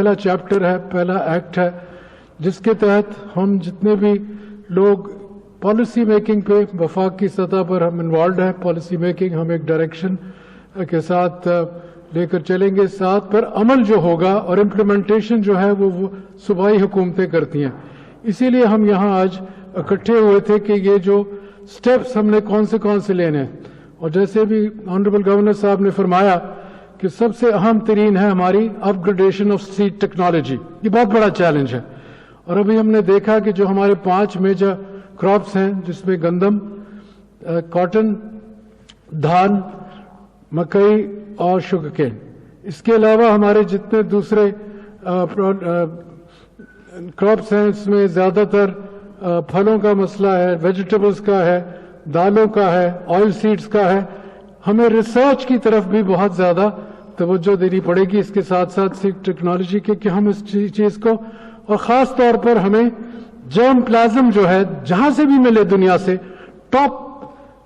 पहला चैप्टर है, पहला एक्ट है, जिसके तहत हम जितने भी लोग पॉलिसी मेकिंग पे वफाक की सतह पर हम इन्वॉल्व हैं, पॉलिसी मेकिंग हम एक डायरेक्शन के साथ लेकर चलेंगे, साथ पर अमल जो होगा और इम्प्लीमेंटेशन जो है वो सूबाई हुकूमतें करती हैं। इसीलिए हम यहाँ आज इकट्ठे हुए थे कि ये जो स्टेप्स हमने कौन से लेने हैं, और जैसे भी ऑनरेबल गवर्नर साहब ने फरमाया कि सबसे अहम तरीन है हमारी अपग्रेडेशन ऑफ सीड टेक्नोलॉजी। ये बहुत बड़ा चैलेंज है, और अभी हमने देखा कि जो हमारे 5 मेजर क्रॉप्स हैं, जिसमें गंदम, कॉटन, धान, मकई और शुगर केन, इसके अलावा हमारे जितने दूसरे क्रॉप्स हैं, इसमें ज्यादातर फलों का मसला है, वेजिटेबल्स का है, दालों का है, ऑयल सीड्स का है। हमें रिसर्च की तरफ भी बहुत ज्यादा तवज्जो देनी पड़ेगी, इसके साथ साथ सीड टेक्नोलॉजी के, कि हम इस चीज को, और खास तौर पर हमें जर्म प्लाज्म जो है जहां से भी मिले दुनिया से टॉप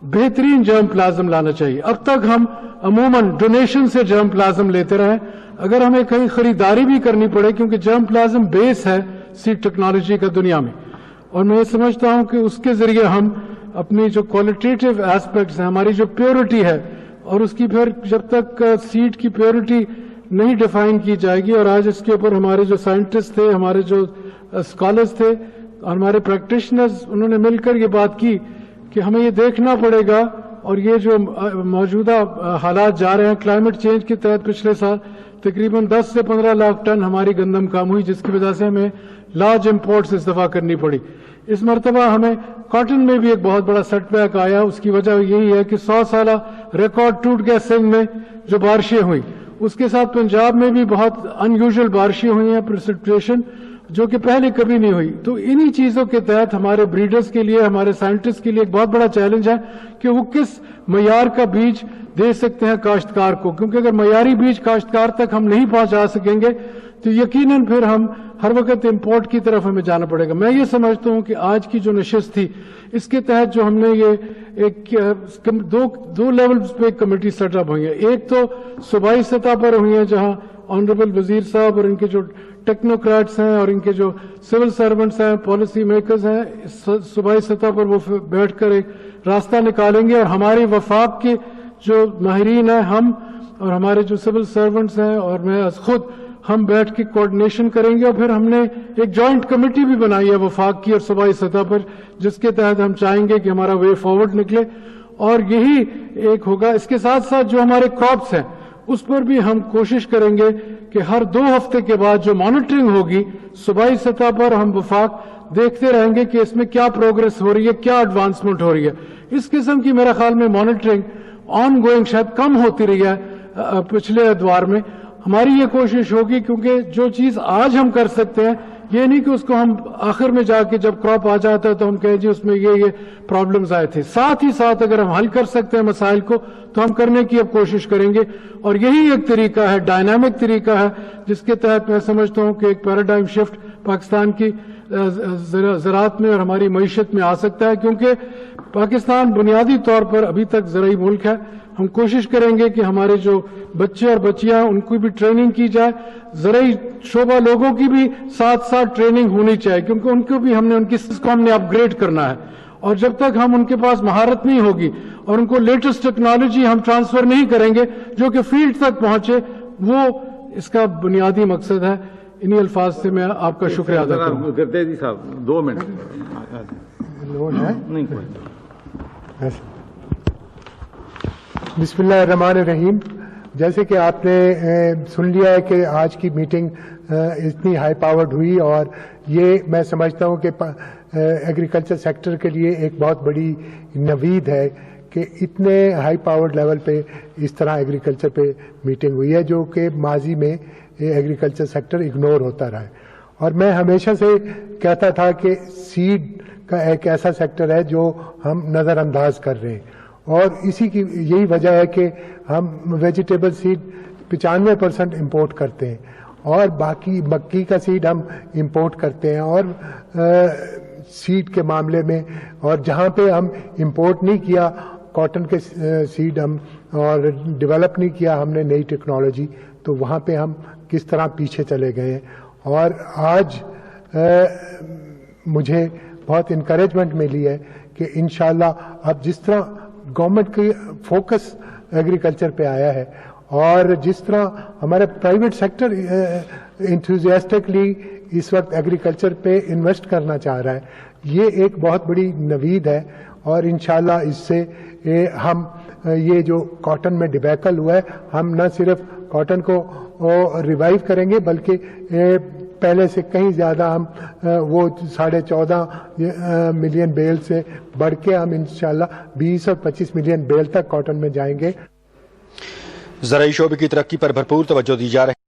बेहतरीन जर्म प्लाज्म लाना चाहिए। अब तक हम अमूमन डोनेशन से जर्म प्लाज्म लेते रहे, अगर हमें कहीं खरीदारी भी करनी पड़े, क्योंकि जर्म प्लाज्म बेस है सीड टेक्नोलॉजी का दुनिया में, और मैं समझता हूं कि उसके जरिए हम अपनी जो क्वालिटेटिव एस्पेक्ट्स हैं, हमारी जो प्योरिटी है, और उसकी फिर जब तक सीड की प्योरिटी नहीं डिफाइन की जाएगी, और आज इसके ऊपर हमारे जो साइंटिस्ट थे, हमारे जो स्कॉलर्स थे और हमारे प्रैक्टिशनर्स, उन्होंने मिलकर ये बात की कि हमें ये देखना पड़ेगा, और ये जो मौजूदा हालात जा रहे हैं क्लाइमेट चेंज के तहत, पिछले साल तकरीबन 10 से 15 लाख टन हमारी गंदम कम हुई, जिसकी वजह से हमें लार्ज इंपोर्ट्स इस दफा करनी पड़ी। इस मरतबा हमें कॉटन में भी एक बहुत बड़ा सेटबैक आया। उसकी वजह यही है कि 100 साल रिकॉर्ड टूट गया सिंध में जो बारिशें हुई, उसके साथ पंजाब में भी बहुत अनयूजुअल बारिशें हुई हैं, प्रेसिपिटेशन जो कि पहले कभी नहीं हुई। तो इन्हीं चीजों के तहत हमारे ब्रीडर्स के लिए, हमारे साइंटिस्ट के लिए एक बहुत बड़ा चैलेंज है कि वो किस मयार का बीज दे सकते हैं काश्तकार को, क्योंकि अगर मयारी बीज काश्तकार तक हम नहीं पहुंचा सकेंगे तो यकीनन फिर हम हर वक्त इंपोर्ट की तरफ हमें जाना पड़ेगा। मैं ये समझता हूं कि आज की जो नशिस्त थी, इसके तहत जो हमने ये एक दो लेवल्स पे कमेटी सेटअप हुई है। एक तो सूबाई सतह पर हुई है, जहां ऑनरेबल वजीर साहब और इनके जो टेक्नोक्रेट्स हैं और इनके जो सिविल सर्वेंट्स हैं, पॉलिसी मेकर्स हैं, सूबाई सतह पर वो बैठकर एक रास्ता निकालेंगे, और हमारे वफाक के जो माहिरीन हैं, हम और हमारे जो सिविल सर्वेंट्स हैं और मैं खुद, हम बैठ के कोऑर्डिनेशन करेंगे। और फिर हमने एक जॉइंट कमेटी भी बनाई है वफाक की और सूबाई सतह पर, जिसके तहत हम चाहेंगे कि हमारा वे फॉरवर्ड निकले, और यही एक होगा। इसके साथ साथ जो हमारे क्रॉप्स हैं, उस पर भी हम कोशिश करेंगे कि हर 2 हफ्ते के बाद जो मॉनिटरिंग होगी सूबाई सतह पर, हम वफाक देखते रहेंगे कि इसमें क्या प्रोग्रेस हो रही है, क्या एडवांसमेंट हो रही है। इस किस्म की मेरा ख्याल में मॉनिटरिंग ऑन गोइंग शायद कम होती रही है पिछले अदवार में। हमारी ये कोशिश होगी, क्योंकि जो चीज आज हम कर सकते हैं, ये नहीं कि उसको हम आखिर में जाके जब क्रॉप आ जाता है तो हम कहें जी उसमें ये प्रॉब्लम्स आए थे। साथ ही साथ अगर हम हल कर सकते हैं मसाइल को, तो हम करने की अब कोशिश करेंगे। और यही एक तरीका है, डायनामिक तरीका है, जिसके तहत मैं समझता हूं कि एक पैराडाइम शिफ्ट पाकिस्तान की ज़राअत में और हमारी मईशत में आ सकता है, क्योंकि पाकिस्तान बुनियादी तौर पर अभी तक ज़राई मुल्क है। हम कोशिश करेंगे कि हमारे जो बच्चे और बच्चियां हैं, उनको भी ट्रेनिंग की जाए। ज़राई शोबा लोगों की भी साथ साथ ट्रेनिंग होनी चाहिए, क्योंकि उनको भी उनकी स्किल्स को हमने अपग्रेड करना है। और जब तक हम उनके पास महारत नहीं होगी और उनको लेटेस्ट टेक्नोलॉजी हम ट्रांसफर नहीं करेंगे जो कि फील्ड तक पहुंचे, वो इसका बुनियादी मकसद है। इन्हीं अल्फाज से मैं आपका शुक्रिया अदा करूंगा। गुरदेव जी साहब 2 मिनट नहीं। बिस्मिल्लाहिर्रहमानिर्रहीम। जैसे कि आपने सुन लिया है कि आज की मीटिंग इतनी हाई पावर्ड हुई, और ये मैं समझता हूँ कि एग्रीकल्चर सेक्टर के लिए एक बहुत बड़ी नवीद है कि इतने हाई पावर्ड लेवल पे इस तरह एग्रीकल्चर पे मीटिंग हुई है, जो कि माजी में एग्रीकल्चर सेक्टर इग्नोर होता रहा है। और मैं हमेशा से कहता था कि सीड का एक ऐसा सेक्टर है जो हम नज़रअंदाज कर रहे हैं, और इसी की यही वजह है कि हम वेजिटेबल सीड 95% इम्पोर्ट करते हैं, और बाकी मक्की का सीड हम इम्पोर्ट करते हैं। और सीड के मामले में, और जहाँ पे हम इम्पोर्ट नहीं किया कॉटन के सीड हम और डेवलप नहीं किया हमने नई टेक्नोलॉजी, तो वहाँ पे हम किस तरह पीछे चले गए हैं। और आज मुझे बहुत इनकरेजमेंट मिली है कि इंशाल्लाह अब जिस तरह गवर्नमेंट की फोकस एग्रीकल्चर पे आया है और जिस तरह हमारा प्राइवेट सेक्टर इंथुजियास्टिकली इस वक्त एग्रीकल्चर पे इन्वेस्ट करना चाह रहा है, ये एक बहुत बड़ी नवीद है। और इंशाल्लाह इससे हम ये जो कॉटन में डिबैकल हुआ है, हम न सिर्फ कॉटन को रिवाइव करेंगे बल्कि पहले से कहीं ज्यादा हम वो 14.5 मिलियन बेल से बढ़ के हम इंशाल्लाह 20 और 25 मिलियन बेल तक कॉटन में जाएंगे। ज़राई शोबे की तरक्की पर भरपूर तवज्जो दी जा रही है।